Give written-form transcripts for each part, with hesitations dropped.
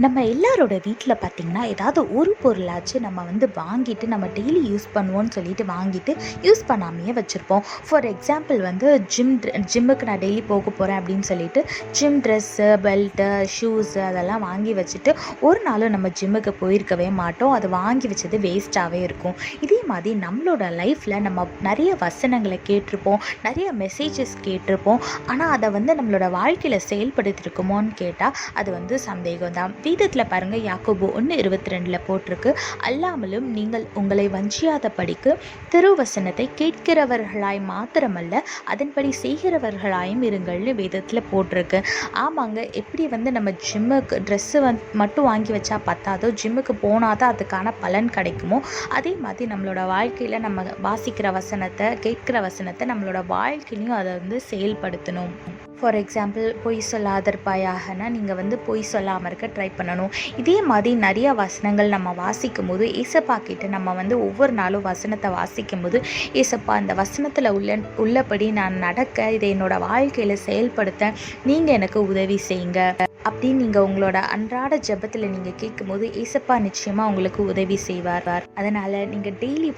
நம்ம எல்லாரோட வீட்டில் பார்த்திங்கன்னா ஏதாவது ஒரு பொருளாச்சும் நம்ம வாங்கிட்டு நம்ம டெய்லி யூஸ் பண்ணுவோன்னு சொல்லிட்டு வாங்கிட்டு யூஸ் பண்ணாமையே வச்சுருப்போம். ஃபார் எக்ஸாம்பிள் ஜிம்முக்கு நான் டெய்லி போக போகிறேன் அப்படின்னு சொல்லிட்டு ஜிம் ட்ரெஸ்ஸு, பெல்ட்டு, ஷூஸு அதெல்லாம் வாங்கி வச்சுட்டு ஒரு நாளும் நம்ம ஜிம்முக்கு போயிருக்கவே மாட்டோம். அது வாங்கி வச்சது வேஸ்ட்டாகவே இருக்கும். இதே மாதிரி நம்மளோட லைஃப்பில் நம்ம நிறைய வசனங்களை கேட்டிருப்போம், நிறைய மெசேஜஸ் கேட்டிருப்போம். ஆனால் அதை நம்மளோட வாழ்க்கையில் செயல்படுத்திருக்குமோன்னு கேட்டால் அது சந்தேகம் தான். வேதத்தில் பாருங்கள், யாக்கோபு 1:22 போட்டிருக்கு, அல்லாமலும் நீங்கள் உங்களை வஞ்சியாத படிக்கு திருவசனத்தை கேட்கிறவர்களாய் மாத்திரமல்ல அதன்படி செய்கிறவர்களாயும் இருங்கள்னு வேதத்தில் போட்டிருக்கு. ஆமாங்க, எப்படி நம்ம ஜிம்முக்கு ட்ரெஸ்ஸு மட்டும் வாங்கி வச்சா பத்தாதோ, ஜிம்முக்கு போனால் தான் அதுக்கான பலன் கிடைக்குமோ, அதே மாதிரி நம்மளோட வாழ்க்கையில் நம்ம வாசிக்கிற வசனத்தை, கேட்கிற வசனத்தை நம்மளோட வாழ்க்கையிலையும் அதை செயல்படுத்தணும். ஃபார் எக்ஸாம்பிள், பொய் சொல்லாதற்பாயாகனா நீங்கள் பொய் சொல்லாமல் இருக்க ட்ரை பண்ணணும். இதே மாதிரி நிறையா வசனங்கள் நம்ம வாசிக்கும் போது ஏசப்பா கிட்ட நம்ம ஒவ்வொரு நாளும் வசனத்தை வாசிக்கும் போது, ஏசப்பா இந்த வசனத்தில் உள்ளபடி நான் நடக்க, இதை என்னோட வாழ்க்கையில் செயல்படுத்த நீங்கள் எனக்கு உதவி செய்யுங்க அப்படின்னு நீங்கள் உங்களோட அன்றாட ஜெபத்தில் நீங்கள் கேட்கும்போது ஏசப்பா நிச்சயமாக உங்களுக்கு உதவி செய்வார். அதனால் நீங்கள் டெய்லி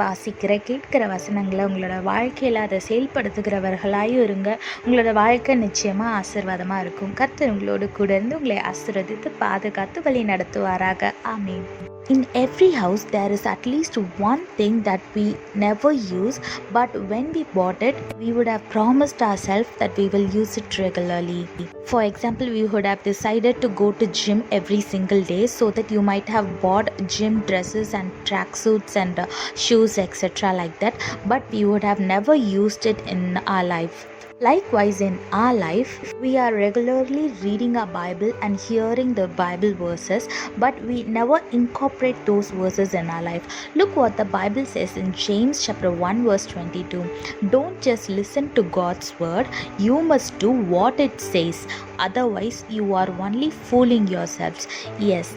கேட்கிற வசனங்களை உங்களோட வாழ்க்கையில் அதை செயல்படுத்துகிறவர்களாயும் இருங்க. உங்களோட வாழ்க்கை நிச்சயமாக ஆசீர்வாதமாக இருக்கும். கர்த்தர் உங்களோடு கூட இருந்து உங்களை ஆசீர்வதித்து பாதுகாத்து வழி நடத்துவாராக. ஆமீன். In every house there is at least one thing that we never use, but when we bought it, we would have promised ourselves that we will use it regularly. For example, we would have decided to go to gym every single day, so that you might have bought gym dresses and tracksuits and shoes etc. like that, but we would have never used it in our life. Likewise, in our life, we are regularly reading our Bible and hearing the Bible verses, but we never incorporate those verses in our life. Look what the Bible says in James chapter 1 verse 22. Don't just listen to God's word, you must do what it says. Otherwise, you are only fooling yourselves. Yes,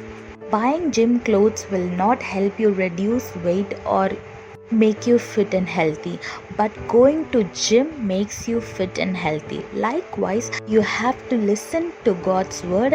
buying gym clothes will not help you reduce weight or make you fit and healthy, but going to gym makes you fit and healthy. Likewise, you have to listen to God's word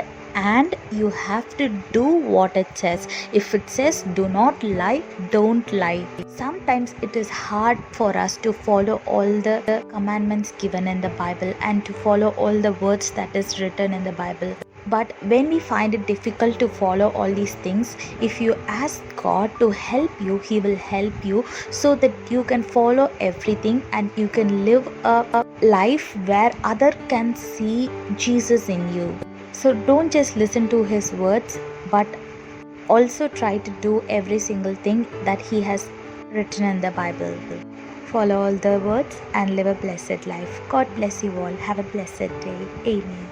and you have to do what it says. If it says do not lie, don't lie. Sometimes it is hard for us to follow all the commandments given in the Bible and to follow all the words that is written in the Bible. But when we find it difficult to follow all these things, if you ask God to help you, He will help you so that you can follow everything and you can live a life where others can see Jesus in you. So don't just listen to His words, but also try to do every single thing that He has written in the Bible. Follow all the words and live a blessed life. God bless you all. Have a blessed day. Amen.